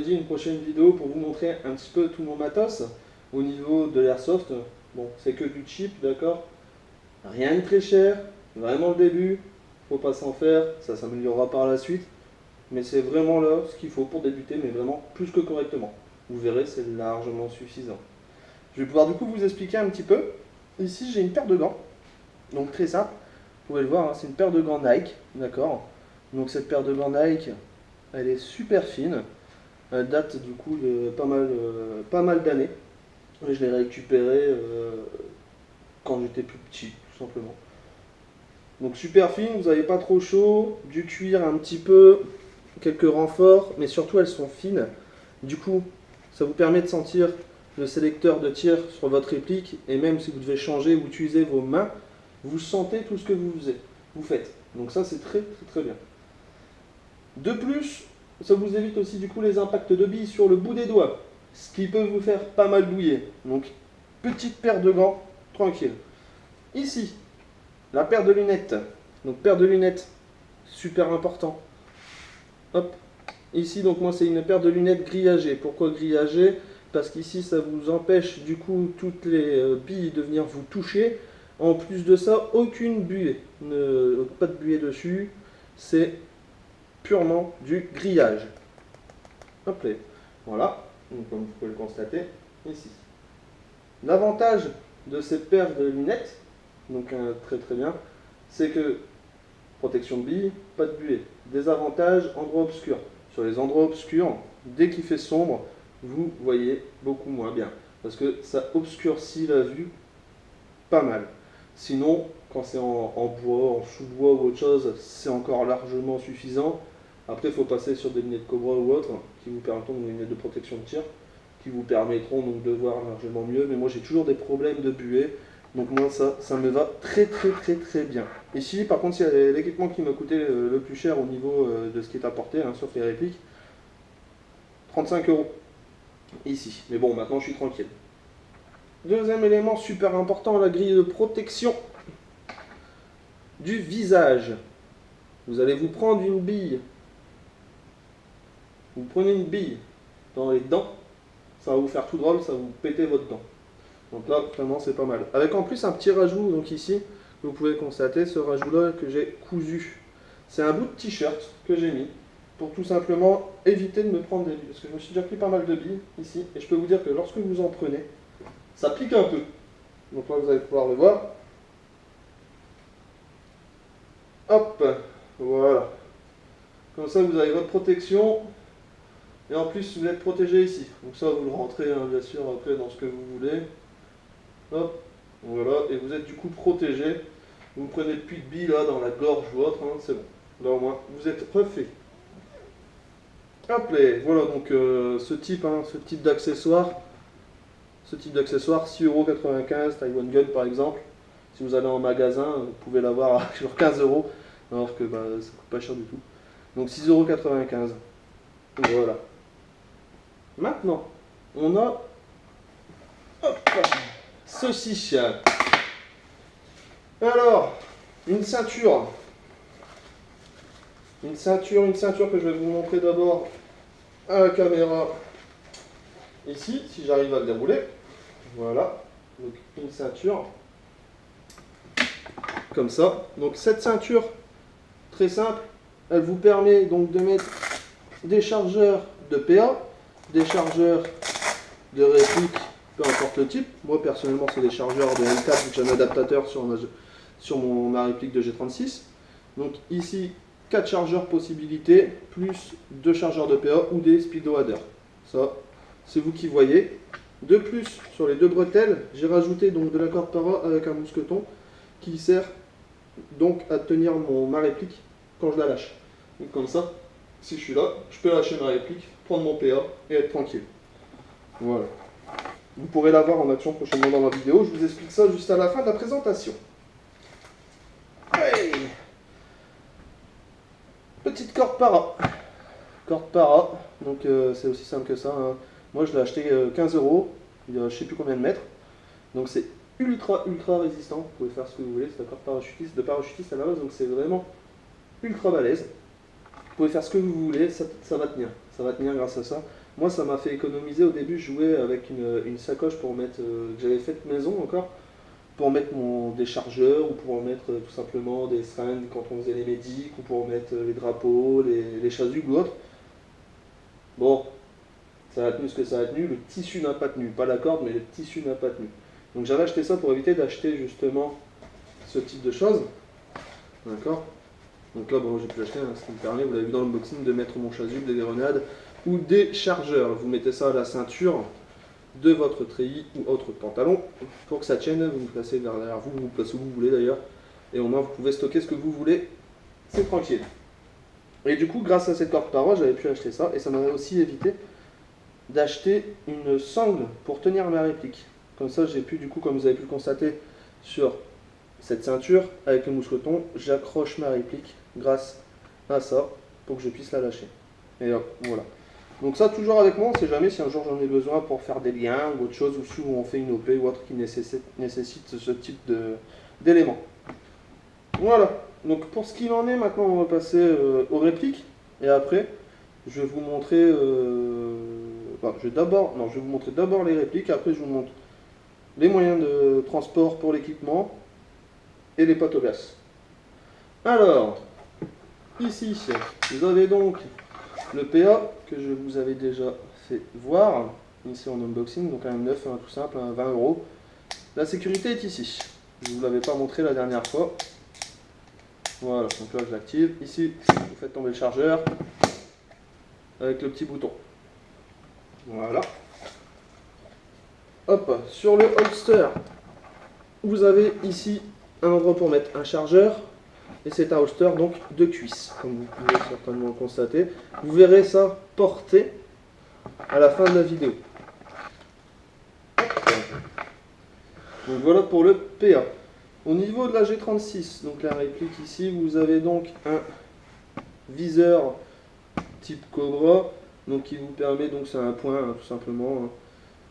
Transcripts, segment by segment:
dit, une prochaine vidéo pour vous montrer un petit peu tout mon matos au niveau de l'airsoft. Bon, c'est que du cheap, d'accord? Rien de très cher, vraiment le début, faut pas s'en faire, ça s'améliorera par la suite. Mais c'est vraiment là ce qu'il faut pour débuter, mais vraiment plus que correctement. Vous verrez, c'est largement suffisant. Je vais pouvoir du coup vous expliquer un petit peu. Ici, j'ai une paire de gants, donc très simple. Vous pouvez le voir, hein, c'est une paire de gants Nike, d'accord? Donc cette paire de gants Nike, elle est super fine. Elle date du coup de pas mal d'années. Je l'ai récupérée quand j'étais plus petit, tout simplement. Donc super fine, vous n'avez pas trop chaud, du cuir un petit peu, quelques renforts, mais surtout elles sont fines. Du coup, ça vous permet de sentir le sélecteur de tir sur votre réplique, et même si vous devez changer ou utiliser vos mains, vous sentez tout ce que vous faites. Donc ça c'est très bien. De plus, ça vous évite aussi du coup les impacts de billes sur le bout des doigts, ce qui peut vous faire pas mal douiller. Donc petite paire de gants, tranquille. Ici, la paire de lunettes. Donc paire de lunettes, super important. Hop. Ici, donc moi c'est une paire de lunettes grillagées. Pourquoi grillagées? Parce qu'ici ça vous empêche du coup toutes les billes de venir vous toucher. En plus de ça, aucune buée. Pas de buée dessus. C'est purement du grillage. Hop là. Voilà. Donc, comme vous pouvez le constater ici. L'avantage de cette paire de lunettes, donc très bien, c'est que protection de billes, pas de buée. Désavantage, endroit obscur. Sur les endroits obscurs, dès qu'il fait sombre, vous voyez beaucoup moins bien. Parce que ça obscurcit la vue pas mal. Sinon, quand c'est en bois, en sous-bois ou autre chose, c'est encore largement suffisant. Après, il faut passer sur des lunettes Cobra ou autres, qui vous permettront, des lunettes de protection de tir, qui vous permettront donc de voir largement mieux. Mais moi, j'ai toujours des problèmes de buée. Donc moi, ça me va très bien. Ici, par contre, c'est l'équipement qui m'a coûté le plus cher au niveau de ce qui est apporté, hein, sauf les répliques. 35 € ici. Mais bon, maintenant, je suis tranquille. Deuxième élément super important, la grille de protection du visage. Vous allez vous prendre une bille. Vous prenez une bille dans les dents, ça va vous faire tout drôle, ça va vous péter votre dent. Donc là, vraiment, c'est pas mal. Avec en plus un petit rajout, donc ici, vous pouvez constater ce rajout-là que j'ai cousu. C'est un bout de t-shirt que j'ai mis pour tout simplement éviter de me prendre des billes. Parce que je me suis déjà pris pas mal de billes ici, et je peux vous dire que lorsque vous en prenez, ça pique un peu. Donc là, vous allez pouvoir le voir. Hop, voilà. Comme ça, vous avez votre protection. Et en plus, vous êtes protégé ici. Donc ça, vous le rentrez, hein, bien sûr, après dans ce que vous voulez. Hop, voilà. Et vous êtes du coup protégé. Vous ne prenez plus de billes là dans la gorge ou autre, hein, c'est bon. Là au moins, vous êtes refait. Hop là, voilà donc ce type d'accessoire. Ce type d'accessoire, 6,95 €, Taiwan Gun par exemple. Si vous allez en magasin, vous pouvez l'avoir sur 15 €, alors que bah, ça coûte pas cher du tout. Donc 6,95 €. Voilà. Maintenant, on a hop, ceci. Alors, une ceinture. Une ceinture que je vais vous montrer d'abord à la caméra. Ici, si j'arrive à le dérouler. Voilà. Donc une ceinture. Comme ça. Donc cette ceinture, très simple, elle vous permet donc de mettre des chargeurs de PA, des chargeurs de réplique, peu importe le type. Moi personnellement c'est des chargeurs de M4 vu que j'ai un adaptateur sur ma réplique de G36. Donc ici 4 chargeurs possibilités, plus 2 chargeurs de PA ou des speedo adders. Ça, c'est vous qui voyez. De plus, sur les deux bretelles, j'ai rajouté donc de la corde para avec un mousqueton qui sert donc à tenir ma réplique quand je la lâche. Donc comme ça, si je suis là, je peux lâcher ma réplique, prendre mon PA et être tranquille. Voilà. Vous pourrez la voir en action prochainement dans la vidéo. Je vous explique ça juste à la fin de la présentation. Hey, petite corde para. Corde para, donc c'est aussi simple que ça, hein. Moi je l'ai acheté 15 €, il y a je sais plus combien de mètres. Donc c'est ultra résistant, vous pouvez faire ce que vous voulez, c'est la corde parachutiste à la base, donc c'est vraiment ultra balèze. Vous pouvez faire ce que vous voulez, ça va tenir grâce à ça. Moi, ça m'a fait économiser. Au début, je jouais avec une sacoche pour mettre, que j'avais faite maison encore, pour mettre des chargeurs ou pour mettre tout simplement des seringues quand on faisait les médics ou pour mettre les drapeaux, les chasubles ou autre. Bon, ça a tenu ce que ça a tenu. Le tissu n'a pas tenu. Pas la corde, mais le tissu n'a pas tenu. Donc j'avais acheté ça pour éviter d'acheter justement ce type de choses. D'accord. Donc là, bon, j'ai pu l'acheter, hein, ce qui me permet, vous l'avez vu dans l'unboxing, de mettre mon chasuble, des grenades ou des chargeurs. Vous mettez ça à la ceinture de votre treillis ou autre pantalon pour que ça tienne. Vous vous placez derrière vous, vous vous placez où vous voulez d'ailleurs. Et au moins, vous pouvez stocker ce que vous voulez. C'est tranquille. Et du coup, grâce à cette corde paroi, j'avais pu acheter ça. Et ça m'avait aussi évité d'acheter une sangle pour tenir ma réplique. Comme ça, j'ai pu, du coup, comme vous avez pu le constater sur cette ceinture, avec le mousqueton, j'accroche ma réplique grâce à ça pour que je puisse la lâcher. Et hop, voilà. Donc ça, toujours avec moi, on ne sait jamais si un jour j'en ai besoin pour faire des liens ou autre chose, ou si on fait une OP ou autre qui nécessite ce type d'éléments. Voilà. Donc pour ce qu'il en est, maintenant on va passer aux répliques. Et après, je vais vous montrer... je vais vous montrer d'abord les répliques, après je vous montre les moyens de transport pour l'équipement et les patogas. Alors, ici, vous avez donc le PA que je vous avais déjà fait voir, ici en unboxing, donc un M9, hein, tout simple, un 20 €. La sécurité est ici. Je ne vous l'avais pas montré la dernière fois. Voilà, donc là je l'active. Ici, vous faites tomber le chargeur avec le petit bouton. Voilà. Hop, sur le holster, vous avez ici un endroit pour mettre un chargeur. Et c'est un holster donc de cuisse, comme vous pouvez certainement le constater. Vous verrez ça porté à la fin de la vidéo. Donc voilà pour le PA. Au niveau de la G36, donc la réplique ici, vous avez donc un viseur type Cobra, donc qui vous permet, donc c'est un point hein, tout simplement,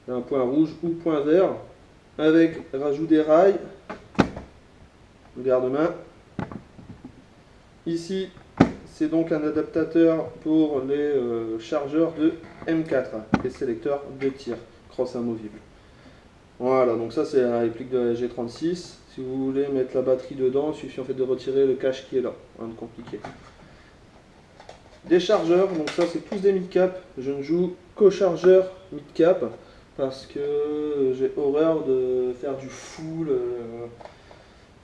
hein, un point rouge ou point vert, avec rajout des rails, garde-main. Ici, c'est donc un adaptateur pour les chargeurs de M4, les sélecteurs de tir, crosse amovible. Voilà, donc ça c'est la réplique de la G36. Si vous voulez mettre la batterie dedans, il suffit en fait de retirer le cache qui est là, rien de compliqué. Des chargeurs, donc ça c'est tous des mid-cap. Je ne joue qu'aux chargeurs mid-cap parce que j'ai horreur de faire du full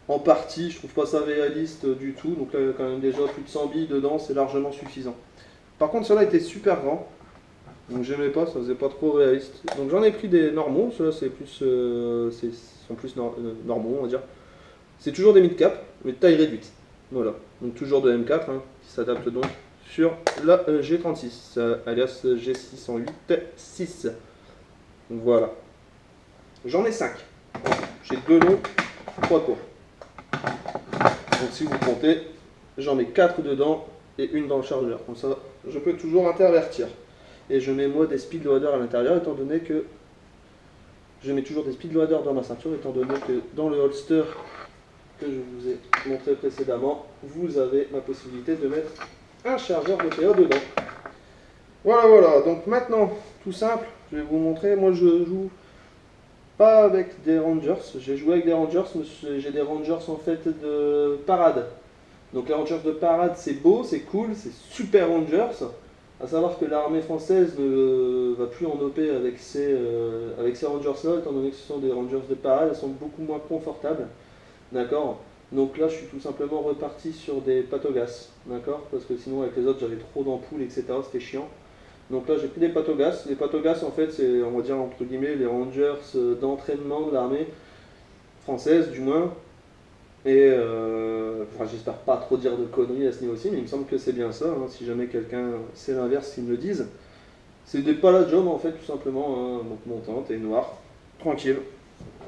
en partie. Je trouve pas ça réaliste du tout. Donc là il y a quand même déjà plus de 100 billes dedans, c'est largement suffisant. Par contre ceux-là étaient super grands, donc j'aimais pas, ça faisait pas trop réaliste. Donc j'en ai pris des normaux, ceux-là c'est plus, sont plus normaux on va dire. C'est toujours des mid-cap, mais de taille réduite. Voilà, donc toujours de M4 hein, qui s'adapte donc sur la G36, alias G608-6. Donc voilà. J'en ai 5. J'ai 2 longs, 3 courts. Donc si vous comptez, j'en mets 4 dedans et une dans le chargeur. Comme ça, je peux toujours intervertir. Et je mets moi des speed loaders à l'intérieur, étant donné que je mets toujours des speed loaders dans ma ceinture, étant donné que dans le holster que je vous ai montré précédemment, vous avez la possibilité de mettre un chargeur de PA dedans. Voilà, voilà. Donc maintenant, tout simple, je vais vous montrer. Moi, je joue pas avec des Rangers. J'ai joué avec des Rangers, mais j'ai des Rangers en fait de parade. Donc les Rangers de parade, c'est beau, c'est cool, c'est super Rangers. À savoir que l'armée française ne va plus en OP avec ces Rangers-là, étant donné que ce sont des Rangers de parade, elles sont beaucoup moins confortables. D'accord. Donc là, je suis tout simplement reparti sur des patogas. D'accord. Parce que sinon, avec les autres, j'avais trop d'ampoules, etc. C'était chiant. Donc là, j'ai pris des patogas. Les patogas, en fait, c'est, on va dire, entre guillemets, les Rangers d'entraînement de l'armée française, du moins. Et enfin, j'espère pas trop dire de conneries à ce niveau-ci, mais il me semble que c'est bien ça. Hein. Si jamais quelqu'un sait l'inverse, qu'il me le dise. C'est des paladiums, en fait, tout simplement. Hein. Donc montante et noire. Tranquille.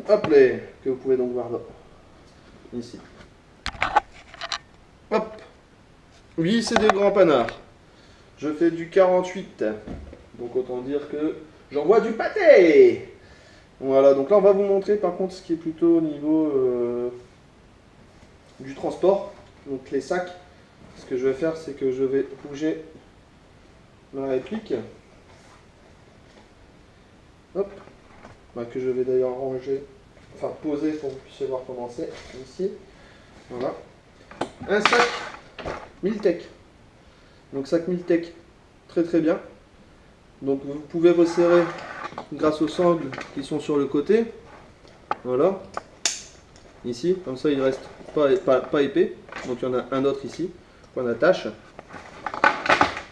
Hop là, que vous pouvez donc voir là. Ici. Hop. Oui, c'est des grands panards. Je fais du 48. Donc autant dire que j'envoie du pâté. Voilà, donc là on va vous montrer par contre ce qui est plutôt au niveau du transport. Donc les sacs. Ce que je vais faire, c'est que je vais bouger ma réplique. hop, que je vais d'ailleurs ranger, enfin poser pour que vous puissiez voir comment c'est, ici. Voilà. Un sac Miltech. Donc sac Miltech, très très bien. Donc vous pouvez resserrer grâce aux sangles qui sont sur le côté. Voilà. Ici, comme ça il reste pas épais. Donc il y en a un autre ici qu'on attache.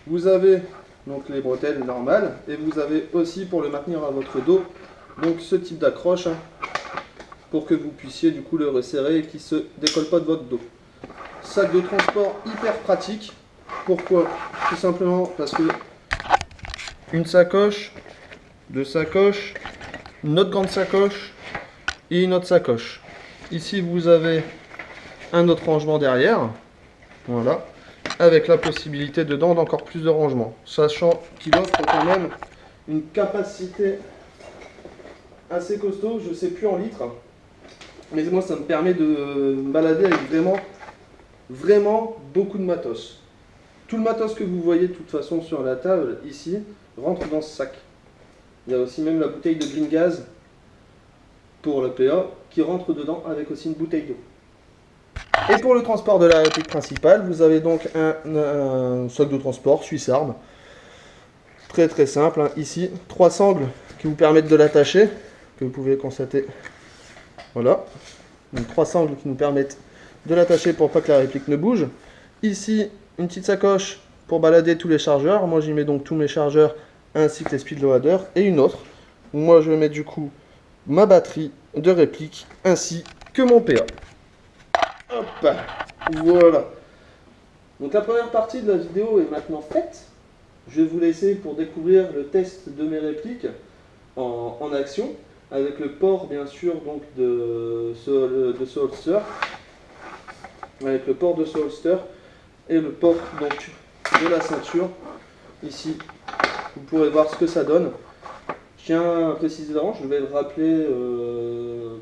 Vous avez donc les bretelles normales et vous avez aussi pour le maintenir à votre dos donc ce type d'accroche pour que vous puissiez du coup le resserrer et qu'il ne se décolle pas de votre dos. Sac de transport hyper pratique. Pourquoi? Tout simplement parce que une sacoche, deux sacoches, une autre grande sacoche et une autre sacoche. Ici vous avez un autre rangement derrière. Voilà. Avec la possibilité dedans d'encore plus de rangement, sachant qu'il offre quand même une capacité assez costaud, je ne sais plus en litres, mais moi ça me permet de me balader avec vraiment beaucoup de matos. Tout le matos que vous voyez de toute façon sur la table ici rentre dans ce sac. Il y a aussi même la bouteille de green gaz pour le PA qui rentre dedans avec aussi une bouteille d'eau. Et pour le transport de la réplique principale, vous avez donc un sac de transport Suisse Arm. Très très simple. Hein. Ici, 3 sangles qui vous permettent de l'attacher, que vous pouvez constater. Voilà. Donc 3 sangles qui nous permettent de l'attacher pour pas que la réplique ne bouge. Ici, une petite sacoche pour balader tous les chargeurs. Moi, j'y mets donc tous mes chargeurs ainsi que les speed loaders. Et une autre, où moi je mets du coup ma batterie de réplique ainsi que mon PA. Hop, voilà. Donc la première partie de la vidéo est maintenant faite. Je vais vous laisser pour découvrir le test de mes répliques en action, avec le port bien sûr donc de ce holster, avec le port de ce holster et le port donc de la ceinture. Ici, vous pourrez voir ce que ça donne. Je tiens à préciser d'avant, je vais le rappeler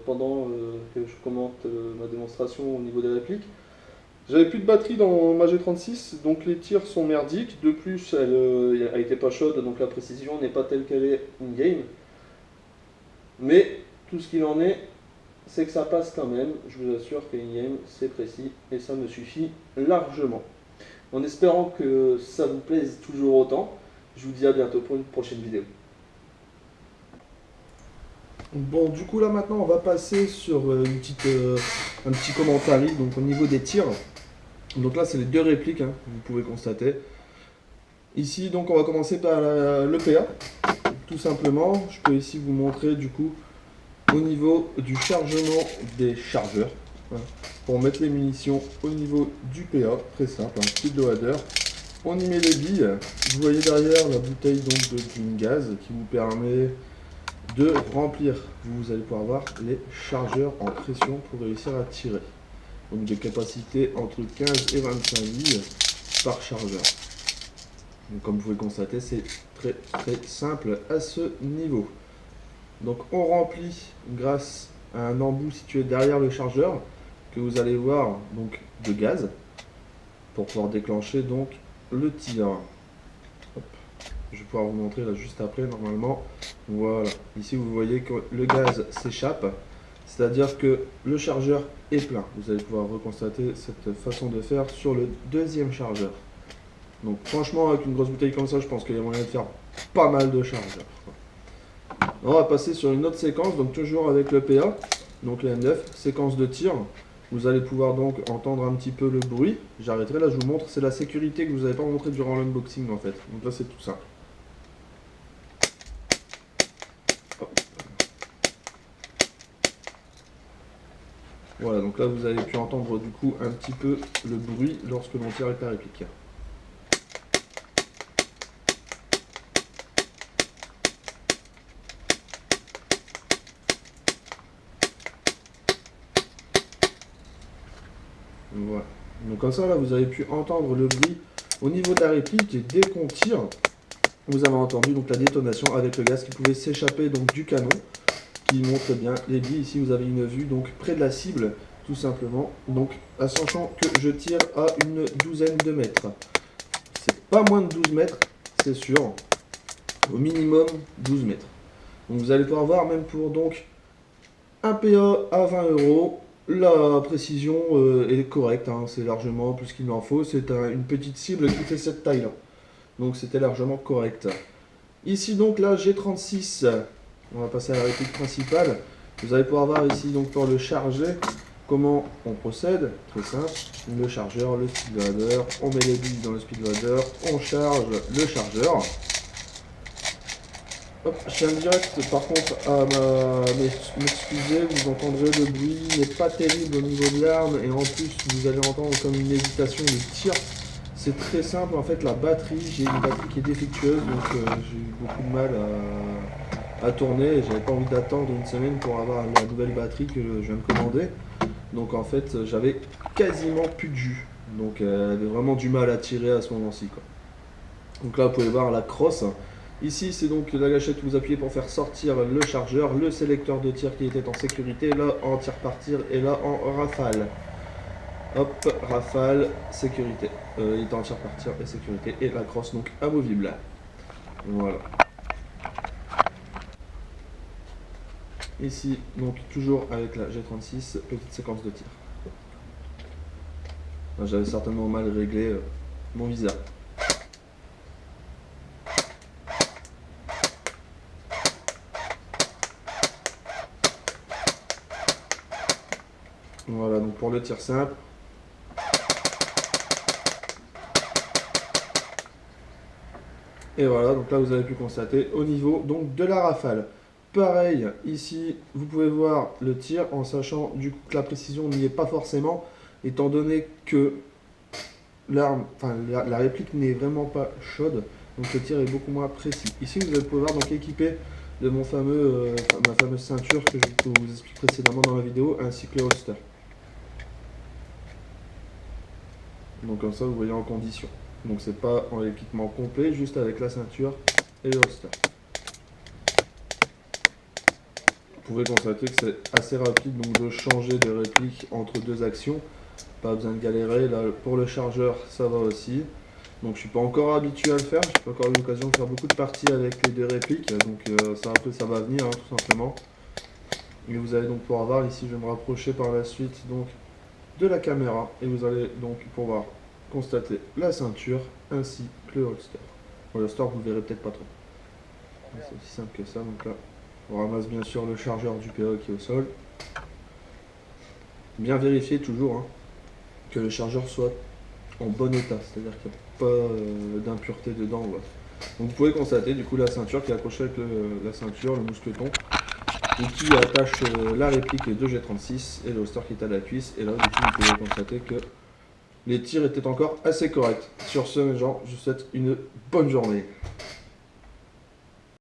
pendant que je commente ma démonstration au niveau des répliques. J'avais plus de batterie dans ma G36, donc les tirs sont merdiques. De plus, elle n'était pas chaude, donc la précision n'est pas telle qu'elle est in-game. Mais tout ce qu'il en est, c'est que ça passe quand même. Je vous assure qu'in-game, c'est précis et ça me suffit largement. En espérant que ça vous plaise toujours autant, je vous dis à bientôt pour une prochaine vidéo. Bon, du coup là maintenant on va passer sur un petit commentaire donc au niveau des tirs. Donc là c'est les deux répliques, hein, vous pouvez constater. Ici donc on va commencer par le PA, tout simplement. Je peux ici vous montrer du coup au niveau du chargement des chargeurs. Hein, pour mettre les munitions au niveau du PA, très simple, un speed loader. On y met les billes. Vous voyez derrière la bouteille donc de green gaz qui vous permet de remplir. Vous allez pouvoir voir les chargeurs en pression pour réussir à tirer. Donc des capacités entre 15 et 25 billes par chargeur. Donc comme vous pouvez constater, c'est très simple à ce niveau. Donc on remplit grâce à un embout situé derrière le chargeur que vous allez voir donc de gaz pour pouvoir déclencher donc le tir. Hop. Je vais pouvoir vous montrer là juste après normalement. Voilà, ici vous voyez que le gaz s'échappe, c'est-à-dire que le chargeur est plein. Vous allez pouvoir reconstater cette façon de faire sur le deuxième chargeur. Donc franchement avec une grosse bouteille comme ça, je pense qu'il y a moyen de faire pas mal de chargeurs. On va passer sur une autre séquence, donc toujours avec le PA, donc le M9, séquence de tir. Vous allez pouvoir donc entendre un petit peu le bruit. J'arrêterai là, je vous montre, c'est la sécurité que vous n'avez pas montré durant l'unboxing en fait. Donc là c'est tout simple. Voilà, donc là vous avez pu entendre du coup un petit peu le bruit lorsque l'on tire avec la réplique. Voilà. Donc comme ça là vous avez pu entendre le bruit au niveau de la réplique et dès qu'on tire, vous avez entendu donc la détonation avec le gaz qui pouvait s'échapper donc du canon qui montre bien les billes. Ici vous avez une vue donc près de la cible tout simplement, donc à sachant que je tire à une douzaine de mètres. C'est pas moins de 12 mètres, c'est sûr, au minimum 12 mètres. Donc vous allez pouvoir voir, même pour donc un PA à 20 euros, la précision est correcte, hein, c'est largement plus qu'il en faut. C'est une petite cible qui fait cette taille là. Donc c'était largement correct. Ici donc la G36, on va passer à la réplique principale. Vous allez pouvoir voir ici donc pour le charger, comment on procède. Très simple, le chargeur, le speedloader, on met les billes dans le speedloader, on charge le chargeur. Hop, je tiens direct par contre à m'excuser, vous entendrez le bruit n'est pas terrible au niveau de l'arme et en plus vous allez entendre comme une hésitation de tir. C'est très simple, en fait la batterie, j'ai une batterie qui est défectueuse donc j'ai eu beaucoup de mal à tourner et j'avais pas envie d'attendre une semaine pour avoir la nouvelle batterie que je viens de commander. Donc en fait j'avais quasiment plus de jus, donc elle avait vraiment du mal à tirer à ce moment-ci quoi. Donc là vous pouvez voir la crosse. Ici, c'est donc la gâchette que vous appuyez pour faire sortir le chargeur, le sélecteur de tir qui était en sécurité, là en tir partir et là en rafale. Hop, rafale, sécurité. Il est en tir partir et sécurité et la crosse donc amovible. Voilà. Ici, donc toujours avec la G36, petite séquence de tir. J'avais certainement mal réglé mon viseur. Voilà, donc pour le tir simple. Et voilà, donc là vous avez pu constater au niveau donc de la rafale. Pareil, ici vous pouvez voir le tir en sachant du coup que la précision n'y est pas forcément, étant donné que l'arme, enfin la réplique n'est vraiment pas chaude, donc le tir est beaucoup moins précis. Ici vous allez pouvoir donc équiper de mon fameux, ma fameuse ceinture que je vous explique précédemment dans la vidéo, ainsi que le holster. Donc comme ça vous voyez en condition. Donc c'est pas en équipement complet, juste avec la ceinture et le holster. Vous pouvez constater que c'est assez rapide donc de changer de réplique entre deux actions. Pas besoin de galérer. Là pour le chargeur ça va aussi. Donc je suis pas encore habitué à le faire, j'ai pas encore eu l'occasion de faire beaucoup de parties avec les deux répliques. Donc ça après ça va venir hein, tout simplement. Et vous allez donc pouvoir voir ici, je vais me rapprocher par la suite donc de la caméra et vous allez donc pouvoir constater la ceinture ainsi que le holster. Le holster vous le verrez peut-être pas trop. C'est aussi simple que ça. Donc là on ramasse bien sûr le chargeur du PA qui est au sol. Bien vérifier toujours hein, que le chargeur soit en bon état, c'est-à-dire qu'il n'y a pas d'impureté dedans. Voilà. Donc vous pouvez constater du coup la ceinture qui est accrochée avec la ceinture, le mousqueton, et qui attache la réplique de G36 et le holster qui est à la cuisse. Et là du coup vous pouvez constater que les tirs étaient encore assez corrects. Sur ce mes gens, je vous souhaite une bonne journée.